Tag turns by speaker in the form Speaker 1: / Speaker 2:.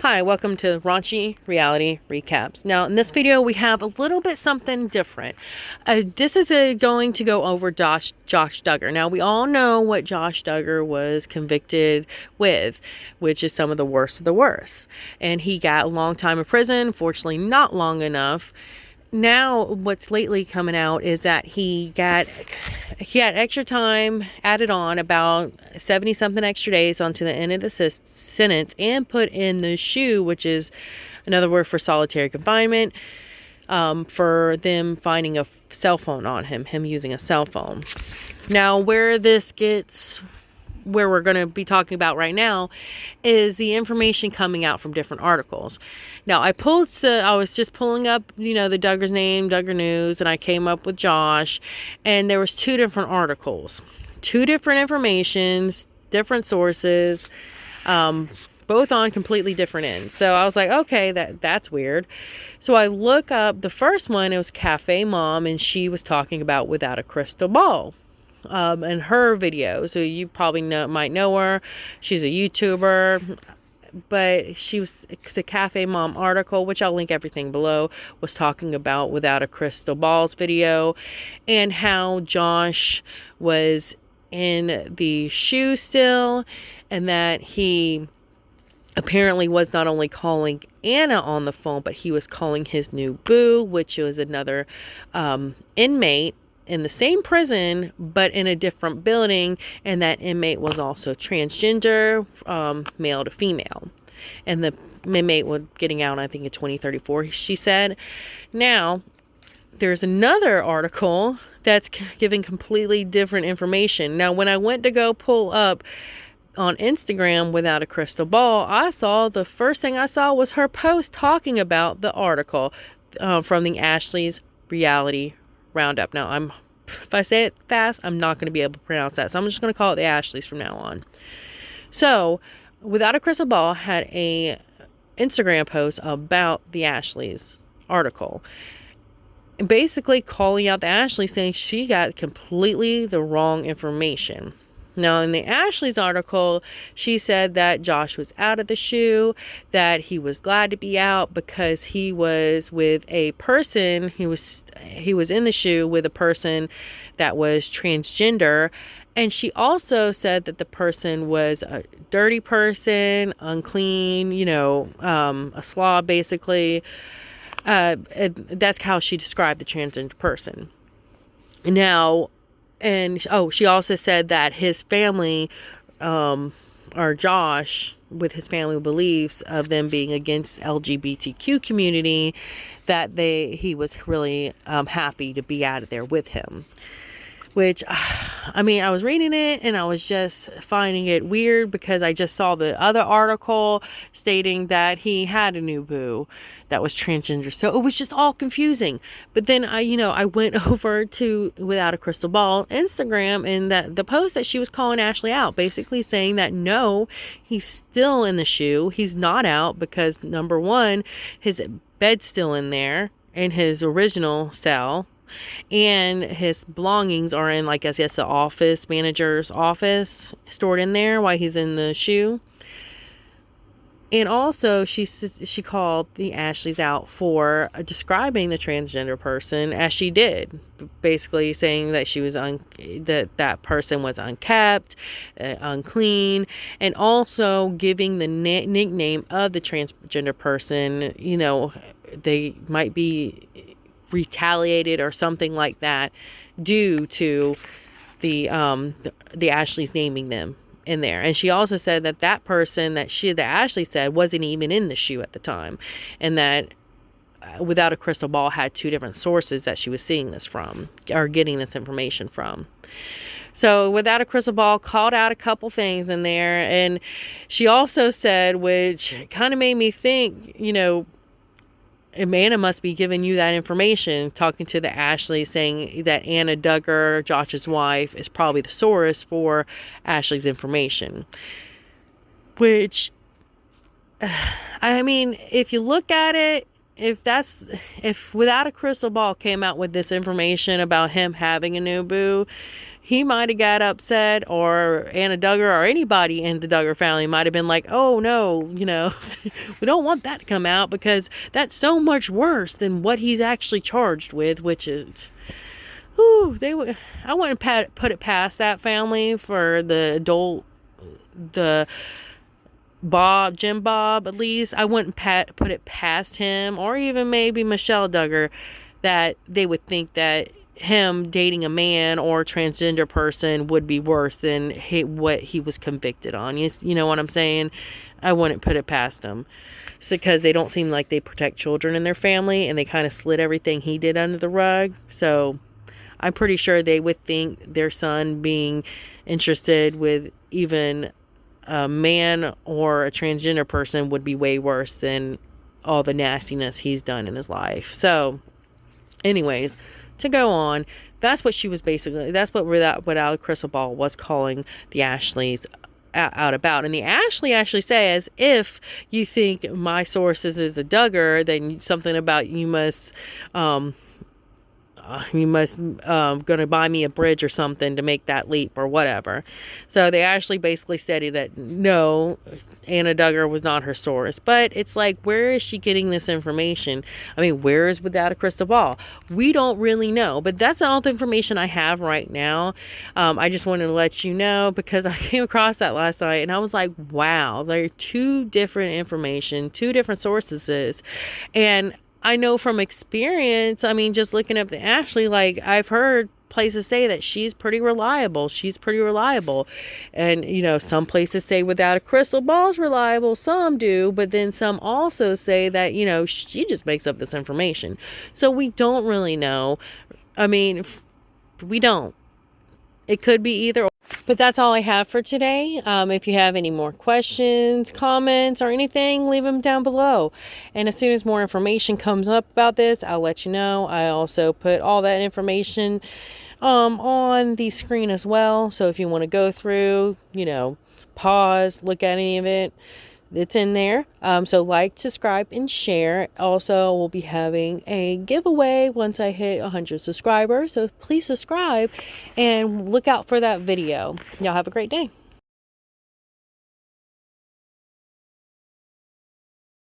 Speaker 1: Hi, welcome to Raunchy Reality Recaps. Now, in this video, we have a little bit something different. This is going to go over Josh Duggar. Now, we all know what Josh Duggar was convicted with, which is some of the worst of the worst. And he got a long time in prison, fortunately not long enough. Now, what's lately coming out is that he had extra time added on, about 70 something extra days onto the end of the sentence, and put in the SHU, which is another word for solitary confinement, for them finding a cell phone on him using a cell phone. Now, where we're going to be talking about right now is the information coming out from different articles. Now, I was just pulling up, the Duggar's name, Duggar News, and I came up with Josh, and there was two different articles, two different informations, different sources, both on completely different ends. So I was like, okay, that's weird. So I look up the first one. It was Cafe Mom, and she was talking about Without a Crystal Ball. In her video, so you probably might know her. She's a YouTuber, but she was the Cafe Mom article, which I'll link everything below, was talking about Without a Crystal Ball's video and how Josh was in the SHU still, and that he apparently was not only calling Anna on the phone, but he was calling his new boo, which was another inmate in the same prison, but in a different building, and that inmate was also transgender, male to female. And the inmate was getting out, I think, in 2034, she said. Now, there's another article that's giving completely different information. Now, when I went to go pull up on Instagram Without a Crystal Ball, the first thing I saw was her post talking about the article from the Ashley's Reality Roundup. Now, if I say it fast, I'm not going to be able to pronounce that. So I'm just going to call it the Ashleys from now on. So, Without a Crystal Ball had a Instagram post about the Ashleys article. And basically calling out the Ashleys, saying she got completely the wrong information. Now, in the Ashley's article, she said that Josh was out of the SHU, that he was glad to be out because he was with a person, he was in the SHU with a person that was transgender. And she also said that the person was a dirty person, unclean, a slob, basically. That's how she described the transgender person. Now, she also said that his family, or Josh, with his family beliefs of them being against LGBTQ community, that he was really happy to be out of there with him. Which, I was reading it and I was just finding it weird because I just saw the other article stating that he had a new boo that was transgender. So it was just all confusing. But then I went over to Without a Crystal Ball Instagram, and the post that she was calling Ashley out, basically saying that no, he's still in the SHU. He's not out because, number one, his bed's still in there in his original cell. And his belongings are in, like, I guess the office manager's office, stored in there while he's in the SHU. And also, she called the Ashleys out for describing the transgender person as she did, basically saying that she was that person was unkept, unclean, and also giving the nickname of the transgender person. They might be retaliated or something like that due to the Ashleys naming them in there. And she also said that person that Ashley said wasn't even in the SHU at the time, and that Without a Crystal Ball had two different sources that she was seeing this from, or getting this information from. So Without a Crystal Ball called out a couple things in there, and she also said, which kind of made me think, Anna must be giving you that information, talking to the Ashley, saying that Anna Duggar, Josh's wife, is probably the source for Ashley's information. Which, if you look at it, if Without a Crystal Ball came out with this information about him having a new boo, he might have got upset, or Anna Duggar or anybody in the Duggar family might have been like, oh no, we don't want that to come out, because that's so much worse than what he's actually charged with, which is, I wouldn't put it past that family for the Jim Bob, at least. I wouldn't put it past him, or even maybe Michelle Duggar, that they would think that him dating a man or a transgender person would be worse than what he was convicted on. You know what I'm saying? I wouldn't put it past them. It's because they don't seem like they protect children in their family, and they kind of slid everything he did under the rug. So I'm pretty sure they would think their son being interested with even a man or a transgender person would be way worse than all the nastiness he's done in his life. So anyways, to go on, that's what Without a Crystal Ball was calling the Ashleys out about. And the Ashley actually says, if you think my sources is a Duggar, then something about you must gonna buy me a bridge or something to make that leap or whatever. So they actually basically stated that no, Anna Duggar was not her source. But it's like, where is she getting this information? I mean, where is Without a Crystal Ball? We don't really know, but that's all the information I have right now. I just wanted to let you know, because I came across that last night and I was like, wow, there are two different information, two different sources. And I know from experience, I mean, just looking up the Ashley, like, I've heard places say that she's pretty reliable. And, some places say Without a Crystal Ball is reliable. Some do. But then some also say that, she just makes up this information. So we don't really know. I mean, we don't. It could be either. But that's all I have for today. If you have any more questions, comments, or anything, leave them down below. And as soon as more information comes up about this, I'll let you know. I also put all that information on the screen as well. So if you want to go through, pause, look at any of it, it's in there. So like, subscribe, and share. Also, we'll be having a giveaway once I hit 100 subscribers. So please subscribe and look out for that video. Y'all have a great day.